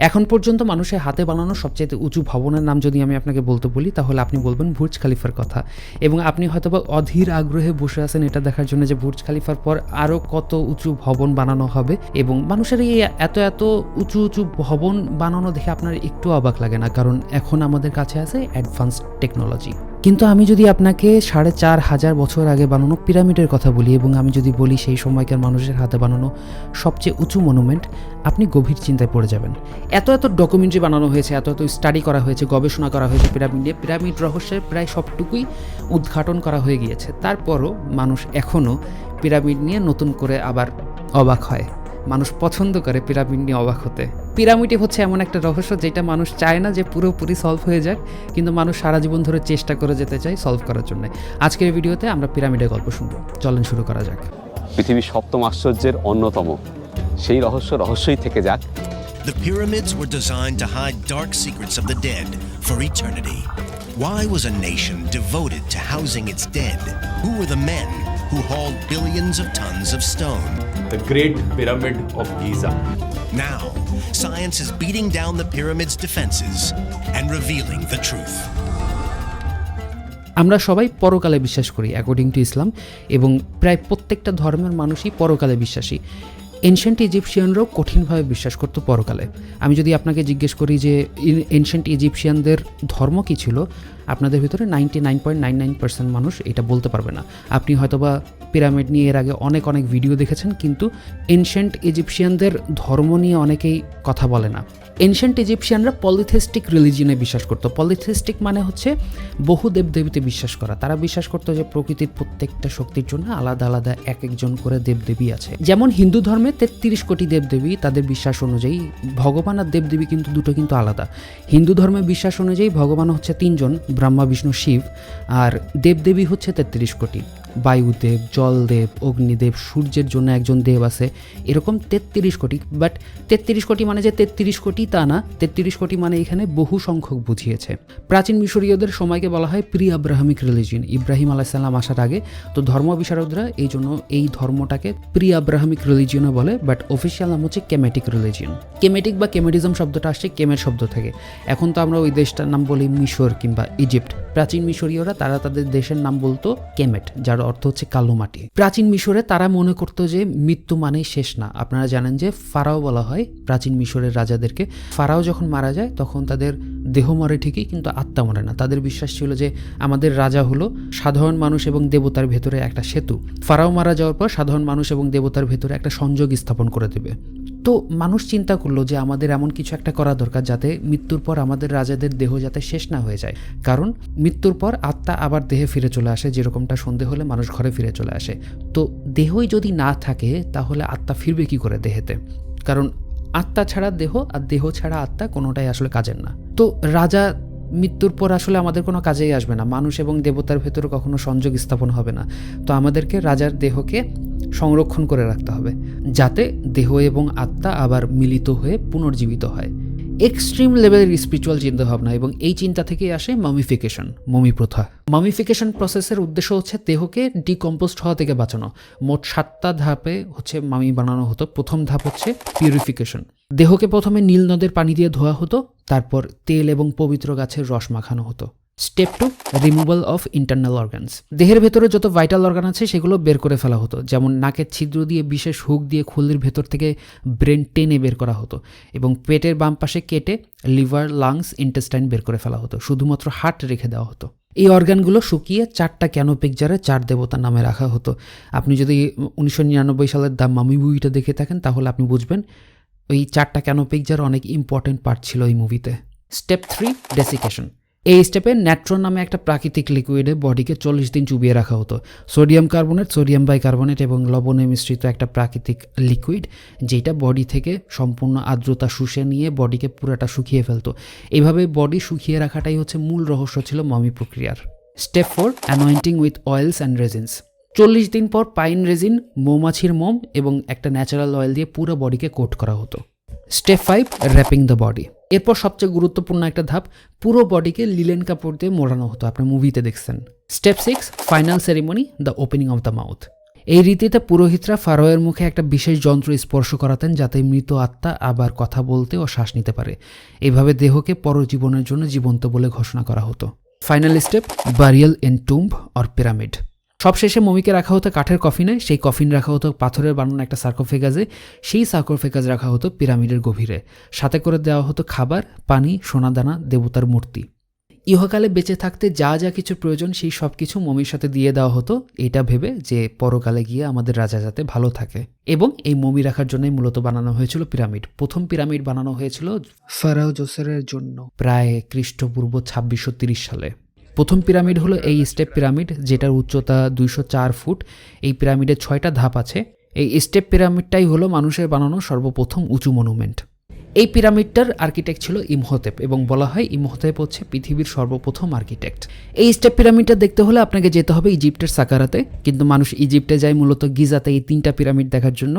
এখন পর্যন্ত মানুষের হাতে বানানো সবচেয়ে উঁচু ভবনের নাম যদি আমি আপনাকে বলতে বলি তাহলে আপনি বলবেন বুর্জ খালিফার কথা, এবং আপনি হয়তোবা অধীর আগ্রহে বসে আছেন এটা দেখার জন্য যে বুর্জ খালিফার পর আরও কত উঁচু ভবন বানানো হবে। এবং মানুষের এই এত এত উঁচু উঁচু ভবন বানানো দেখে আপনার একটু অবাক লাগে না, কারণ এখন আমাদের কাছে আছে অ্যাডভান্স টেকনোলজি। কিন্তু আমি যদি আপনাকে 4,500 বছর আগে বানানো পিরামিডের কথা বলি, এবং আমি যদি বলি সেই সময়কার মানুষের হাতে বানানো সবচেয়ে উঁচু মনুমেন্ট, আপনি গভীর চিন্তায় পড়ে যাবেন। এত এত ডকুমেন্টারি বানানো হয়েছে, এত এত স্টাডি করা হয়েছে, গবেষণা করা হয়েছে পিরামিড রহস্যের প্রায় সবটুকুই উদ্ঘাটন করা হয়ে গিয়েছে। তারপরও মানুষ এখনও পিরামিড নিয়ে নতুন করে আবার অবাক হয়। মানুষ পছন্দ করে পিরামিড নিয়ে অবাক হতে। পিরামিডই হচ্ছে এমন একটা রহস্য যেটা মানুষ চায় না যে পুরোপুরি সলভ হয়ে যাক, কিন্তু মানুষ সারা জীবন ধরে চেষ্টা করে যেতে চায় সলভ করার জন্য। আজকের ভিডিওতে আমরা পিরামিডের গল্প শুনবো, চলেন শুরু করা যাক। পৃথিবীর সপ্তম আশ্চর্যের অন্যতম সেই রহস্যই থেকে যাক। The pyramids were designed to hide dark secrets of the dead for eternity. Why was a nation devoted to housing its dead? Who were the men who hauled billions of tons of stone? The Great Pyramid of Giza. Now, science is beating down the pyramid's defenses and revealing the truth. আমরা সবাই পরকালে বিশ্বাস করি according to ইসলাম, এবং প্রায় প্রত্যেকটা ধর্মের মানুষই পরকালে বিশ্বাসী। এনশিয়েন্ট ইজিপশিয়ানরাও কঠিনভাবে বিশ্বাস করতো পরকালে। আমি যদি আপনাকে জিজ্ঞেস করি যে এনশিয়েন্ট ইজিপশিয়ানদের ধর্ম কী ছিল, আপনাদের ভিতরে 99.99% মানুষ এটা বলতে পারবে না। আপনি হয়তোবা পিরামিড নিয়ে এর আগে অনেক ভিডিও দেখেছেন, কিন্তু এনশিয়েন্ট ইজিপশিয়ানদের ধর্ম নিয়ে অনেকেই কথা বলে না। এনশিয়েন্ট ইজিপশিয়ানরা পলিথেস্টিক রিলিজিয়নে বিশ্বাস করতো। পলিথেস্টিক মানে হচ্ছে বহু দেবদেবীতে বিশ্বাস করা। তারা বিশ্বাস করতো যে প্রকৃতির প্রত্যেকটা শক্তির জন্য আলাদা আলাদা এক একজন করে দেবদেবী আছে। যেমন হিন্দু ধর্মে 33 কোটি দেবদেবী, তাদের বিশ্বাস অনুযায়ী ভগবান আর দেবদেবী কিন্তু দুটো কিন্তু আলাদা। হিন্দু ধর্মের বিশ্বাস অনুযায়ী ভগবান হচ্ছে 3 জন, ব্রহ্মা বিষ্ণু শিব, আর দেবদেবী হচ্ছে 33 কোটি। বায়ুদেব, জলদেব, অগ্নিদেব, সূর্যের জন্য একজন দেব আছে, এরকম 33 কোটি। বাট 33 কোটি মানে যে 33 কোটি তা না, 33 কোটি মানে এখানে বহু সংখ্যক বুঝিয়েছে। প্রাচীন মিশরীয়দের সময়কে বলা হয় প্রি আব্রাহামিক রিলিজিয়ন, ইব্রাহিম আলাইহিস সালাম আসার আগে। তো ধর্ম বিশারদরা এই জন্য এই ধর্মটাকে প্রি আব্রাহামিক রিলিজিয়নও বলে, বাট অফিসিয়াল নাম হচ্ছে কেমেটিক রিলিজিয়ন। কেমেটিক বা কেমেটিজম শব্দটা আসছে কেমের শব্দ থেকে। এখন তো আমরা ওই দেশটার নাম বলি মিশর কিংবা ইজিপ্ট। প্রাচীন মিশরীয়রা তারা তাদের দেশের নাম বলতো কেমেট, যার অর্থ হচ্ছে কালো মাটি। প্রাচীন মিশরে তারা মনে করতো যে মৃত্যু মানেই শেষ না। আপনারা জানেন যে ফারাও বলা হয় প্রাচীন মিশরের রাজাদেরকে। ফারাও যখন মারা যায় তখন তাদের দেহ মরে ঠিকই, কিন্তু আত্মা মরে না। তাদের বিশ্বাস ছিল যে আমাদের রাজা হলো সাধারণ মানুষ এবং দেবতার ভেতরে একটা সেতু। ফারাও মারা যাওয়ার পর সাধারণ মানুষ এবং দেবতার ভেতরে একটা সংযোগ স্থাপন করে দেবে। তো মানুষ চিন্তা করলো যে আমাদের এমন কিছু একটা করা দরকার যাতে মৃত্যুর পর আমাদের রাজাদের দেহ যাতে শেষ না হয়ে যায়, কারণ মৃত্যুর পর আত্মা আবার দেহে ফিরে চলে আসে, যেরকমটা সন্ধে হলে মানুষ ঘরে ফিরে চলে আসে। তো দেহই যদি না থাকে তাহলে আত্মা ফিরবে কি করে দেহেতে? কারণ আত্মা ছাড়া দেহ আর দেহ ছাড়া আত্মা কোনোটাই আসলে কাজের না। তো রাজা মৃত্যুর পর আসলে আমাদের কোনো কাজেই আসবে না, মানুষ এবং দেবতার ভেতরে কখনো সংযোগ স্থাপন হবে না। তো আমাদেরকে রাজার দেহকে সংরক্ষণ করে রাখতে হবে যাতে দেহ এবং আত্মা আবার মিলিত হয়ে পুনর্জীবিত হয়। এক্সট্রিম লেভেলের স্পিরিচুয়াল চিন্তাভাবনা, এবং এই চিন্তা থেকেই আসে মামিফিকেশন, মমি প্রথা। মামিফিকেশন প্রসেসের উদ্দেশ্য হচ্ছে দেহকে ডিকম্পোস্ট হওয়া থেকে বাঁচানো। মোট 7টা ধাপে হচ্ছে মামি বানানো হতো। প্রথম ধাপ হচ্ছে পিউরিফিকেশন। দেহকে প্রথমে নীল নদের পানি দিয়ে ধোয়া হতো, তারপর তেল এবং পবিত্র গাছের রস মাখানো হতো। Step 2, removal of internal organs. দেহের ভেতরে যত ভাইটাল অর্গান আছে সেগুলো বের করে ফেলা হতো। যেমন নাকের ছিদ্র দিয়ে বিশেষ হুক দিয়ে খুলির ভেতর থেকে ব্রেন টেনে বের করা হতো, এবং পেটের বাম পাশে কেটে লিভার, লাংস, ইন্টেস্টাইন বের করে ফেলা হতো। শুধুমাত্র হার্ট রেখে দেওয়া হতো। এই অর্গানগুলো শুকিয়ে 4টা ক্যানোপিক জারে 4 দেবতার নামে রাখা হতো। আপনি যদি 1999 সালের দ্য মামি মুভিটা দেখে থাকেন তাহলে আপনি বুঝবেন ওই 4টা ক্যানোপিক জার অনেক ইম্পর্টেন্ট পার্ট ছিল এই মুভিতে। Step 3, desiccation. এই স্টেপে ন্যাট্রন নামে একটা প্রাকৃতিক লিকুইডে বডিকে 40 দিন চুবিয়ে রাখা হতো। সোডিয়াম কার্বনেট, সোডিয়াম বাইকার্বনেট এবং লবণে মিশ্রিত একটা প্রাকৃতিক লিকুইড, যেটা বডি থেকে সম্পূর্ণ আর্দ্রতা শুষে নিয়ে বডিকে পুরোটা শুকিয়ে ফেলতো। এইভাবে বডি শুকিয়ে রাখাটাই হচ্ছে মূল রহস্য ছিল মমি প্রক্রিয়ার। Step 4, anointing with oils and resins. 40 দিন পর পাইন রেজিন, মৌমাছির মোম এবং একটা ন্যাচারাল অয়েল দিয়ে পুরো বডিকে কোট করা হতো। Step 5, wrapping the body. এরপর সবচেয়ে গুরুত্বপূর্ণ একটা ধাপ, পুরো বডিকে লিলেন কাপড় দিয়ে মোড়ানো হতো, আপনি মুভিতে দেখছেন। Step 6, final ceremony, the opening of the mouth. এই রীতিতে পুরোহিতরা ফারাওয়ের মুখে একটা বিশেষ যন্ত্র স্পর্শ করাতেন যাতে মৃত আত্মা আবার কথা বলতে ও শ্বাস নিতে পারে। এভাবে দেহকে পরজীবনের জন্য জীবন্ত বলে ঘোষণা করা হতো। Final step, burial in tomb or pyramid. সবশেষে মমিকে রাখা হতো কাঠের কফিনে, সেই কফিন রাখা হতো পাথরের বানানো একটা সার্কোফেগাজে, সেই সার্কোফেগাজ রাখা হতো পিরামিডের গভীরে। সাথে করে দেওয়া হতো খাবার, পানি, সোনাদানা, দেবতার মূর্তি। ইহকালে বেঁচে থাকতে যা যা কিছু প্রয়োজন সেই সব কিছু মমির সাথে দিয়ে দেওয়া হতো, এটা ভেবে যে পরকালে গিয়ে আমাদের রাজা যাতে ভালো থাকে। এবং এই মমি রাখার জন্যই মূলত বানানো হয়েছিল পিরামিড। প্রথম পিরামিড বানানো হয়েছিল ফারাও জোসেরের জন্য প্রায় খ্রিস্টপূর্ব 2630 সালে। প্রথম পিরামিড হলো এই স্টেপ পিরামিড, যেটার উচ্চতা 204 ফুট। এই পিরামিডের 6টা ধাপ আছে। এই স্টেপ পিরামিডটাই হলো মানুষের বানানো সর্বপ্রথম উঁচু মনুমেন্ট। এই পিরামিডটার আর্কিটেক্ট ছিল ইমহোতেপ, এবং বলা হয় ইমহোতেপ হচ্ছে পৃথিবীর সর্বপ্রথম আর্কিটেক্ট। এই স্টেপ পিরামিডটা দেখতে হলে আপনাকে যেতে হবে ইজিপ্টের সাকারাতে, কিন্তু মানুষ ইজিপ্টে যায় মূলত গিজাতে এই 3টা পিরামিড দেখার জন্য।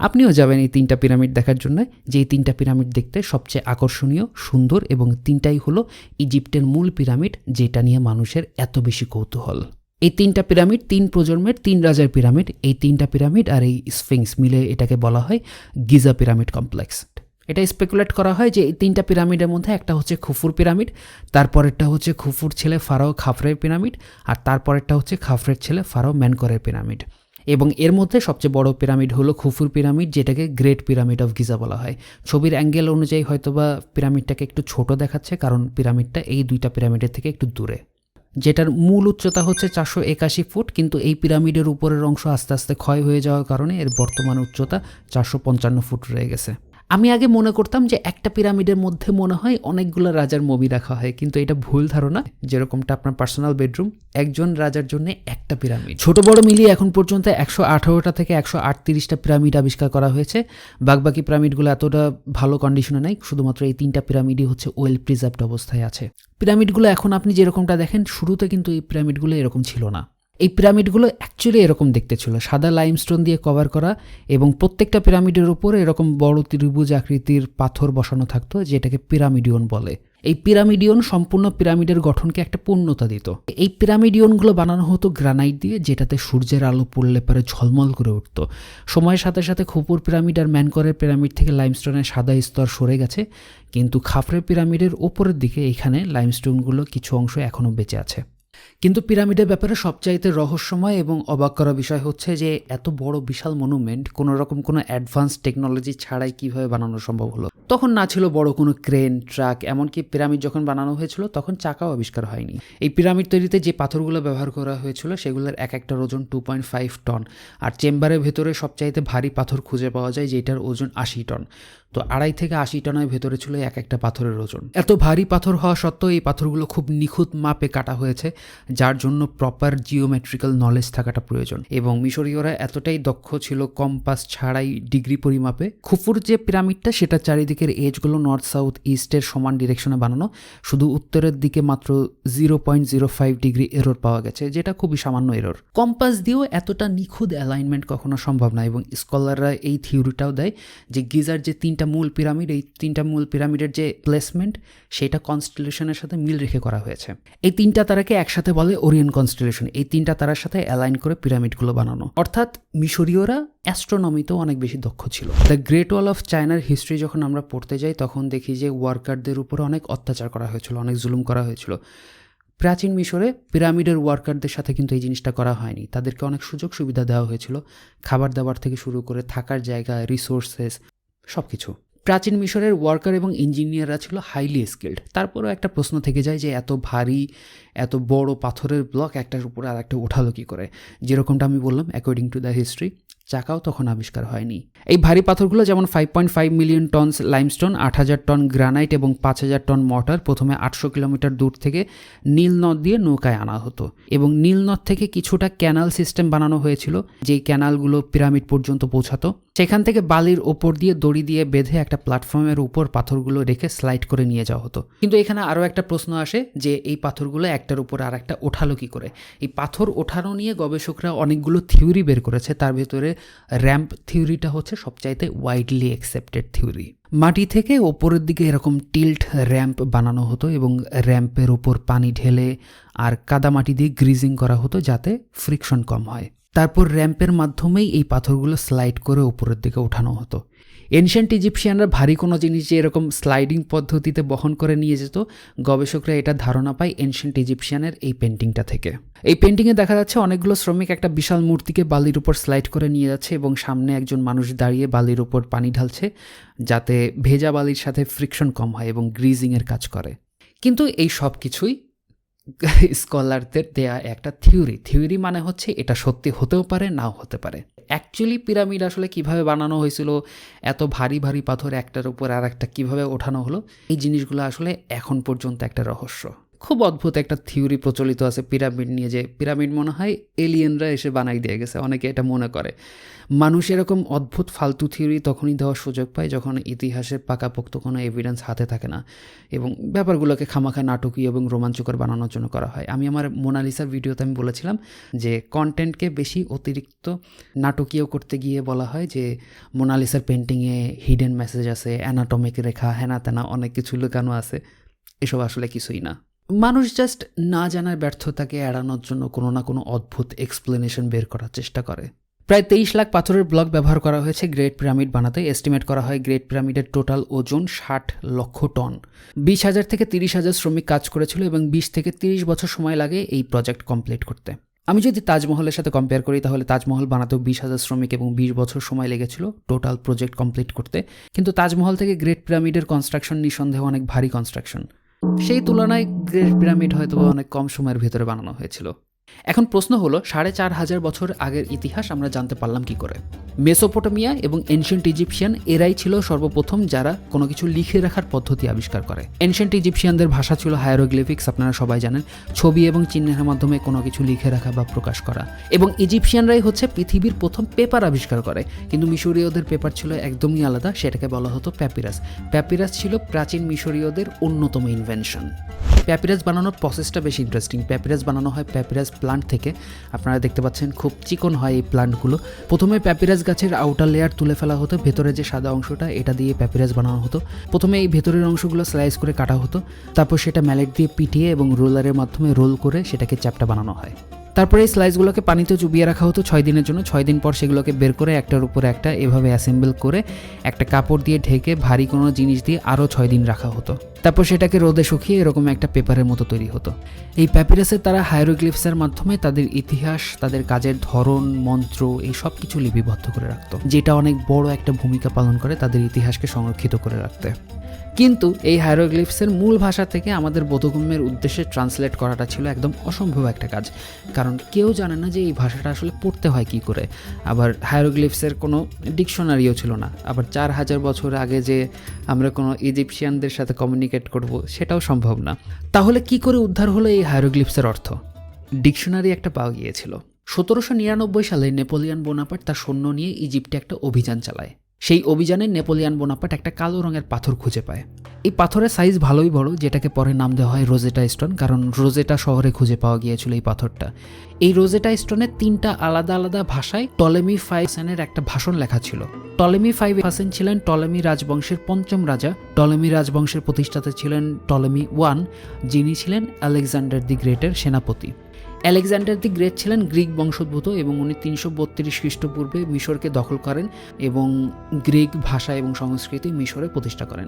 আপনিও যাবেন এই 3টা পিরামিড দেখার জন্য, যে এই 3টা পিরামিড দেখতে সবচেয়ে আকর্ষণীয়, সুন্দর, এবং 3টাই হলো ইজিপ্টের মূল পিরামিড, যেটা নিয়ে মানুষের এত বেশি কৌতূহল। এই 3টা পিরামিড 3 প্রজন্মের 3 রাজার পিরামিড। এই 3টা পিরামিড আর এই স্ফিংস মিলে এটাকে বলা হয় গিজা পিরামিড কমপ্লেক্স। এটা স্পেকুলেট করা হয় যে এই 3টা পিরামিডের মধ্যে একটা হচ্ছে খুফুর পিরামিড, তারপরেরটা হচ্ছে খুফুর ছেলে ফারাও খাফরের পিরামিড, আর তারপরেরটা হচ্ছে খাফরের ছেলে ফারাও মেনকরের পিরামিড। এবং এর মধ্যে সবচেয়ে বড় পিরামিড হলো খুফুর পিরামিড, যেটাকে গ্রেট পিরামিড অফ গিজা বলা হয়। ছবির অ্যাঙ্গেল অনুযায়ী হয়তোবা পিরামিডটাকে একটু ছোট দেখাচ্ছে, কারণ পিরামিডটা এই 2টা পিরামিডের থেকে একটু দূরে। যেটার মূল উচ্চতা হচ্ছে 481 ফুট, কিন্তু এই পিরামিডের উপরের অংশ আস্তে আস্তে ক্ষয় হয়ে যাওয়ার কারণে এর বর্তমান উচ্চতা 455 ফুট রয়ে গেছে। আমি আগে মনে করতাম যে একটা পিরামিডের মধ্যে মনে হয় অনেকগুলো রাজার মমি রাখা হয়, কিন্তু এটা ভুল ধারণা। যেরকমটা আপনার পার্সোনাল বেডরুম, একজন রাজার জন্য একটা পিরামিড। ছোট বড় মিলিয়ে এখন পর্যন্ত 118টা থেকে 138টা পিরামিড আবিষ্কার করা হয়েছে। বাকি পিরামিডগুলো এতটা ভালো কন্ডিশনে নাই, শুধুমাত্র এই 3টা পিরামিডই হচ্ছে ওয়েল প্রিজার্ভড অবস্থায় আছে। পিরামিডগুলো এখন আপনি যেরকমটা দেখেন, শুরুতে কিন্তু এই পিরামিডগুলো এরকম ছিল না। এই পিরামিডগুলো অ্যাকচুয়ালি এরকম দেখতে ছিল, সাদা লাইমস্টোন দিয়ে কভার করা, এবং প্রত্যেকটা পিরামিডের উপরে এরকম বড় ত্রিভুজ আকৃতির পাথর বসানো থাকতো, যেটাকে পিরামিডিয়ন বলে। এই পিরামিডিয়ন সম্পূর্ণ পিরামিডের গঠনকে একটা পূর্ণতা দিত। এই পিরামিডিয়নগুলো বানানো হতো গ্রানাইট দিয়ে, যেটাতে সূর্যের আলো পড়লে পরে ঝলমল করে উঠত। সময়ের সাথে সাথে খুপুর পিরামিড আর মেনকরের পিরামিড থেকে লাইমস্টোনের সাদা স্তর সরে গেছে, কিন্তু খাফরের পিরামিডের ওপরের দিকে এখানে লাইমস্টোনগুলো কিছু অংশ এখনও বেঁচে আছে। কিন্তু পিরামিডের ব্যাপারে সবচাইতে রহস্যময় এবং অবাক করা বিষয় হচ্ছে যে এত বড় বিশাল মনুমেন্ট কোনো রকম কোনো অ্যাডভান্স টেকনোলজি ছাড়াই কিভাবে বানানো সম্ভব হলো। তখন না ছিল বড় কোনো ক্রেন, ট্রাক, এমনকি পিরামিড যখন বানানো হয়েছিল তখন চাকাও আবিষ্কার হয়নি। এই পিরামিড তৈরিতে যে পাথরগুলো ব্যবহার করা হয়েছিল সেগুলোর এক একটার ওজন 2.5 টন, আর চেম্বারের ভেতরে সবচাইতে ভারী পাথর খুঁজে পাওয়া যায় যেটার ওজন 80 টন। তো 2.5 থেকে 80 টনের ভেতরে ছিল এক একটা পাথরের ওজন। এত ভারী পাথর হওয়া সত্ত্বেও এই পাথরগুলো খুব নিখুঁত মাপে কাটা হয়েছে, যার জন্য প্রপার জিওমেট্রিক্যাল নলেজ থাকাটা প্রয়োজন। এবং মিশরীয়রা এতটাই দক্ষ ছিল কম্পাস ছাড়াই ডিগ্রি পরিমাপে। খুফুর যে পিরামিডটা সেটা চারিদিকের এজগুলো নর্থ সাউথ ইস্টের সমান ডিরেকশনে বানানো, শুধু উত্তরের দিকে মাত্র 0.05 ডিগ্রি এরর পাওয়া গেছে, যেটা খুবই সামান্য এরর। কম্পাস দিয়েও এতটা নিখুঁত অ্যালাইনমেন্ট কখনো সম্ভব না। এবং স্কলাররা এই থিওরিটাও দেয় যে গিজার যে 3টা মূল পিরামিড, এই 3টা মূল পিরামিডের যে প্লেসমেন্ট সেটা কনস্টেলেশনের সাথে মিল রেখে করা হয়েছে। এই 3টা তারাকে একসাথে বলে ওরিয়েন্ট কনস্টেলেশন। এই 3টা তারার সাথে অ্যালাইন করে পিরামিডগুলো বানানো। অর্থাৎ মিশরীয়রা অ্যাস্ট্রোনমিতেও অনেক বেশি দক্ষ ছিল। দ্য গ্রেট ওয়াল অফ চায়নার হিস্ট্রি যখন আমরা পড়তে যাই তখন দেখি যে ওয়ার্কারদের উপরে অনেক অত্যাচার করা হয়েছিল, অনেক জুলুম করা হয়েছিল। প্রাচীন মিশরে পিরামিডের ওয়ার্কারদের সাথে কিন্তু এই জিনিসটা করা হয়নি। তাদেরকে অনেক সুযোগ সুবিধা দেওয়া হয়েছিল, খাবার দাবার থেকে শুরু করে থাকার জায়গা, রিসোর্সেস, সব কিছু। প্রাচীন মিশরের ওয়ার্কার এবং ইঞ্জিনিয়াররা ছিল হাইলি স্কিল্ড। তারপরেও একটা প্রশ্ন থেকে যায় যে এত ভারী, এত বড় পাথরের ব্লক একটার উপরে আর একটা ওঠালো কী করে। যেরকমটা আমি বললাম, অ্যাকর্ডিং টু দ্য হিস্ট্রি চাকাও তখন আবিষ্কার হয়নি। এই ভারী পাথরগুলো যেমন 5.5 million tons limestone, 8000 ton granite এবং 5000 টন মর্টার প্রথমে 800 কিলোমিটার দূর থেকে নীল নদ দিয়ে নৌকায় আনা হতো, এবং নীল নদ থেকে কিছুটা ক্যানাল সিস্টেম বানানো হয়েছিল, যেই ক্যানালগুলো পিরামিড পর্যন্ত পৌঁছাতো। সেখান থেকে বালির ওপর দিয়ে দড়ি দিয়ে বেঁধে একটা প্ল্যাটফর্মের উপর পাথরগুলো রেখে স্লাইড করে নিয়ে যাওয়া হতো। কিন্তু এখানে আরও একটা প্রশ্ন আসে যে এই পাথরগুলো একটার উপর আর একটা ওঠালো কী করে। এই পাথর ওঠানো নিয়ে গবেষকরা অনেকগুলো থিওরি বের করেছে, তার ভেতরে র্যাম্প থিওরিটা হচ্ছে সবচাইতে ওয়াইডলি অ্যাকসেপ্টেড থিওরি। মাটি থেকে ওপরের দিকে এরকম টিল্ট র্যাম্প বানানো হতো, এবং র্যাম্পের ওপর পানি ঢেলে আর কাদামাটি দিয়ে গ্রিজিং করা হতো যাতে ফ্রিকশন কম হয়। তারপর র্যাম্পের মাধ্যমেই এই পাথরগুলো স্লাইড করে উপরের দিকে ওঠানো হতো। এনশিয়েন্ট ইজিপশিয়ানরা ভারী কোনো জিনিস যে এরকম স্লাইডিং পদ্ধতিতে বহন করে নিয়ে যেত, গবেষকরা এটা ধারণা পায় এনশিয়েন্ট ইজিপশিয়ানের এই পেন্টিংটা থেকে। এই পেন্টিংয়ে দেখা যাচ্ছে অনেকগুলো শ্রমিক একটা বিশাল মূর্তিকে বালির উপর স্লাইড করে নিয়ে যাচ্ছে এবং সামনে একজন মানুষ দাঁড়িয়ে বালির উপর পানি ঢালছে যাতে ভেজা বালির সাথে ফ্রিকশন কম হয় এবং গ্রিজিংয়ের কাজ করে। কিন্তু এই সব কিছুই স্কলারদের দেয়া একটা থিওরি মানে হচ্ছে এটা সত্যি হতেও পারে নাও হতে পারে। অ্যাকচুয়ালি পিরামিড আসলে কিভাবে বানানো হয়েছিল, এত ভারী ভারী পাথর একটার উপর আর একটা কীভাবে ওঠানো হলো, এই জিনিসগুলো আসলে এখন পর্যন্ত একটা রহস্য। খুব অদ্ভুত একটা থিওরি প্রচলিত আছে পিরামিড নিয়ে, যে পিরামিড মনে হয় এলিয়েনরা এসে বানাই দিয়ে গেছে, অনেকে এটা মনে করে। মানুষ এরকম অদ্ভুত ফালতু থিওরি তখনই দেওয়ার সুযোগ পায় যখন ইতিহাসের পাকাপোক্ত কোনো এভিডেন্স হাতে থাকে না এবং ব্যাপারগুলোকে খামাখা নাটকীয় এবং রোমাঞ্চকর বানানোর জন্য করা হয়। আমি আমার মোনালিসার ভিডিওতে আমি বলেছিলাম যে কন্টেন্টকে বেশি অতিরিক্ত নাটকীয় করতে গিয়ে বলা হয় যে মোনালিসার পেন্টিংয়ে হিডেন মেসেজ আছে, অ্যানাটমিক রেখা, হ্যানা ত্যানা অনেক কিছু লুকানো আছে। এসব আসলে কিছুই না। মানুষ জাস্ট না জানার ব্যর্থতাকে এড়ানোর জন্য কোনো না কোনো অদ্ভুত এক্সপ্লেনেশন বের করার চেষ্টা করে। প্রায় 23 লাখ পাথরের ব্লক ব্যবহার করা হয়েছে গ্রেট পিরামিড বানাতে। এস্টিমেট করা হয় গ্রেট পিরামিডের টোটাল ওজন 60 লক্ষ টন। 20,000 থেকে 30,000 শ্রমিক কাজ করেছিল এবং 20 থেকে 30 বছর সময় লাগে এই প্রজেক্ট কমপ্লিট করতে। আমি যদি তাজমহলের সাথে কম্পেয়ার করি তাহলে তাজমহল বানাতেও 20,000 শ্রমিক এবং 20 বছর সময় লেগেছিল টোটাল প্রজেক্ট কমপ্লিট করতে। কিন্তু তাজমহল থেকে গ্রেট পিরামিডের কনস্ট্রাকশন নিঃসন্দেহে অনেক ভারী কনস্ট্রাকশন। সেই তুলনায় গ্রেট পিরামিড হয়তো অনেক কম সময়ের ভিতরে বানানো হয়েছিল। এখন প্রশ্ন হলো 4,500 বছর আগের ইতিহাস আমরা জানতে পারলাম কি করে? মেসোপটেমিয়া এবং এনশিয়েন্ট ইজিপশিয়ান এরাই ছিল সর্বপ্রথম যারা কোনো কিছু লিখে রাখার পদ্ধতি আবিষ্কার করে। এনশিয়েন্ট ইজিপশিয়ানদের ভাষা ছিল হায়ারোগ্লিফিক্স, আপনারা সবাই জানেন, ছবি এবং চিহ্নের মাধ্যমে কোনো কিছু লিখে রাখা বা প্রকাশ করা। এবং ইজিপশিয়ানরাই হচ্ছে পৃথিবীর প্রথম পেপার আবিষ্কার করে। কিন্তু মিশরীয়দের পেপার ছিল একদমই আলাদা, সেটাকে বলা হতো প্যাপিরাস। প্যাপিরাস ছিল প্রাচীন মিশরীয়দের অন্যতম ইনভেনশন। প্যাপিরাস বানানোর প্রসেসটা বেশি ইন্টারেস্টিং। প্যাপিরাস বানানো হয় প্যাপিরাস প্লান্ট থেকে। আপনারা দেখতে পাচ্ছেন খুব চিকন হয় এই প্লান্টগুলো। প্রথমে প্যাপিরাস গাছের আউটার লেয়ার তুলে ফেলা হতো, ভেতরে যে সাদা অংশটা এটা দিয়ে প্যাপিরাস বানানো হতো। প্রথমে এই ভেতরের অংশগুলো স্লাইস করে কাটা হতো, তারপর সেটা ম্যালেট দিয়ে পিটিয়ে এবং রোলারের মাধ্যমে রোল করে সেটাকে চ্যাপ্টা বানানো হয়। তারপরে এই স্লাইসগুলোকে পানিতে চুবিয়ে রাখা হতো 6 দিনের জন্য। 6 দিন পর সেগুলোকে বের করে একটার উপর একটা এভাবে অ্যাসেম্বল করে একটা কাপড় দিয়ে ঢেকে ভারী কোনো জিনিস দিয়ে আরও 6 দিন রাখা হতো। তারপর সেটাকে রোদে শুকিয়ে এরকম একটা পেপারের মতো তৈরি হতো। এই প্যাপিরাসে তারা হায়ারোগ্লিফসের মাধ্যমে তাদের ইতিহাস, তাদের কাজের ধরন, মন্ত্র এই সব কিছু লিপিবদ্ধ করে রাখতো, যেটা অনেক বড় একটা ভূমিকা পালন করে তাদের ইতিহাসকে সংরক্ষিত করে রাখতে। কিন্তু এই হায়ারোগ্লিফসের মূল ভাষা থেকে আমাদের বোধগম্যের উদ্দেশ্যে ট্রান্সলেট করাটা ছিল একদম অসম্ভব একটা কাজ, কারণ কেউ জানে না যে এই ভাষাটা আসলে পড়তে হয় কি করে। আবার হায়ারোগ্লিফসের কোনো ডিকশনারিও ছিল না। আবার 4,000 বছর আগে যে আমরা কোনো ইজিপশিয়ানদের সাথে কমিউনিকেট করব সেটাও সম্ভব না। তাহলে কি করে উদ্ধার হলো এই হায়ারোগ্লিফসের অর্থ? ডিকশনারি একটা পাওয়া গিয়েছিল। 1799 সালে নেপোলিয়ন বোনাপার্ট তার সৈন্য নিয়ে ইজিপ্টে একটা অভিযান চালায়। সেই অভিযানে নেপোলিয়ন বোনাপার্ট একটা কালো রঙের পাথর খুঁজে পায়। এই পাথরের সাইজ ভালোই বড়, যেটাকে পরে নাম দেওয়া হয় রোজেটা স্টোন, কারণ রোজেটা শহরে খুঁজে পাওয়া গিয়েছিল এই পাথরটা। এই রোজেটা স্টোনের 3টা আলাদা আলাদা ভাষায় টলেমি 5 হাসানের একটা ভাষণ লেখা ছিল। টলেমি 5 হাসান ছিলেন টলেমি রাজবংশের 5ম রাজা। টলেমি রাজবংশের প্রতিষ্ঠাতা ছিলেন টলেমি 1, যিনি ছিলেন আলেকজান্ডার দি গ্রেটের সেনাপতি। আলেকজান্ডার দি গ্রেট ছিলেন গ্রিক বংশোদ্ভূত এবং উনি 332 খ্রিস্টপূর্বে মিশরকে দখল করেন এবং গ্রিক ভাষা এবং সংস্কৃতি মিশরে প্রতিষ্ঠা করেন।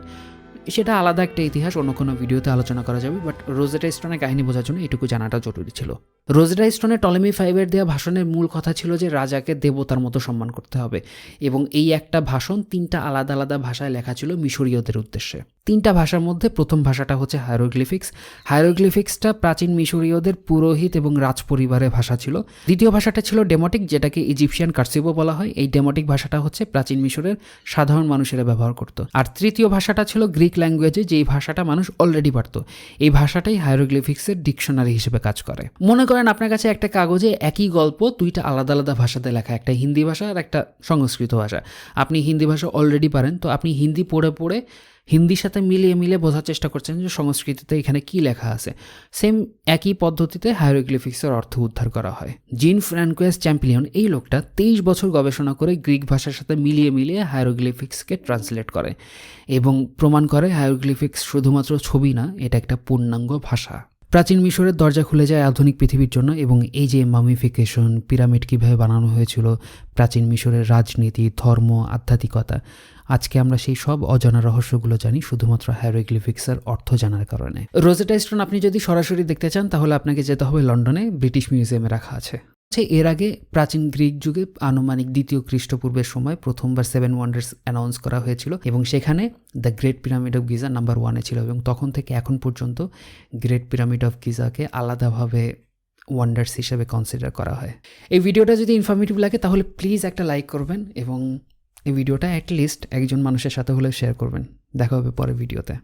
সেটা আলাদা একটা ইতিহাস, অন্য কোনো ভিডিওতে আলোচনা করা যাবে, বাট রোজেটা স্টোনের কাহিনী বোঝার জন্য এটুকু জানাটা জরুরি ছিল। রোজেটা স্টোনে টলেমি 5 দেওয়া ভাষণের মূল কথা ছিল যে রাজাকে দেবতার মতো সম্মান করতে হবে, এবং এই একটা ভাষণ 3টা আলাদা আলাদা ভাষায় লেখা ছিল মিশরীয়দের উদ্দেশ্যে। 3টা ভাষার মধ্যে প্রথম ভাষাটা হচ্ছে হায়ারোগ্লিফিক্স। হায়ারোগ্লিফিক্সটা প্রাচীন মিশরীয়দের পুরোহিত এবং রাজপরিবারের ভাষা ছিল। দ্বিতীয় ভাষাটা ছিল ডেমোটিক, যেটাকে ইজিপশিয়ান কার্সিভো বলা হয়। এই ডেমোটিক ভাষাটা হচ্ছে প্রাচীন মিশরের সাধারণ মানুষেরা ব্যবহার করত। আর তৃতীয় ভাষাটা ছিল গ্রিক ল্যাঙ্গুয়েজে, যেই ভাষাটা মানুষ অলরেডি পারত। এই ভাষাটাই হায়ারোগ্লিফিক্সের ডিকশনারি হিসেবে কাজ করে। মনে করেন আপনার কাছে একটা কাগজে একই গল্প 2টা আলাদা আলাদা ভাষাতে লেখা, একটা হিন্দি ভাষা আর একটা সংস্কৃত ভাষা। আপনি হিন্দি ভাষা অলরেডি পারেন, তো আপনি হিন্দি পড়ে পড়ে হিন্দির সাথে মিলিয়ে বোঝার চেষ্টা করছেন যে সংস্কৃতিতে এখানে কি লেখা আছে। সেম একই পদ্ধতিতে হায়ারোগ্লিফিক্সের অর্থ উদ্ধার করা হয়। জিন ফ্রান্কোয়েস চ্যাম্পিলিয়ন এই লোকটা 23 বছর গবেষণা করে গ্রিক ভাষার সাথে মিলিয়ে হায়ারোগ্লিফিক্সকে ট্রান্সলেট করে এবং প্রমাণ করে হায়ারোগ্লিফিক্স শুধুমাত্র ছবি না, এটা একটা পূর্ণাঙ্গ ভাষা। প্রাচীন মিশরের দরজা খুলে যায় আধুনিক পৃথিবীর জন্য, এবং এই যে মামিফিকেশন, পিরামিড কীভাবে বানানো হয়েছিল, প্রাচীন মিশরের রাজনীতি, ধর্ম, আধ্যাত্মিকতা, আজকে আমরা সেই সব অজানা রহস্যগুলো জানি শুধুমাত্র হাইরোগ্লিফিক্সের অর্থ জানার কারণে। রোজেটা স্টোন আপনি যদি সরাসরি দেখতে চান তাহলে আপনাকে যেতে হবে লন্ডনে, ব্রিটিশ মিউজিয়ামে রাখা আছে। এর আগে প্রাচীন গ্রিক যুগে আনুমানিক 2য় খ্রিস্টপূর্বের সময় প্রথমবার 7 ওয়ান্ডার্স অ্যানাউন্স করা হয়েছিল, এবং সেখানে the great pyramid of Giza number 1-এ ছিল, এবং তখন থেকে এখন পর্যন্ত গ্রেট পিরামিড অফ গিজাকে আলাদাভাবে ওয়ান্ডার্স হিসেবে কনসিডার করা হয়। এই ভিডিওটা যদি ইনফরমেটিভ লাগে তাহলে প্লিজ একটা লাইক করবেন, এবং এই ভিডিওটা অ্যাটলিস্ট একজন মানুষের সাথে হলে শেয়ার করবেন। দেখা হবে পরের ভিডিওতে।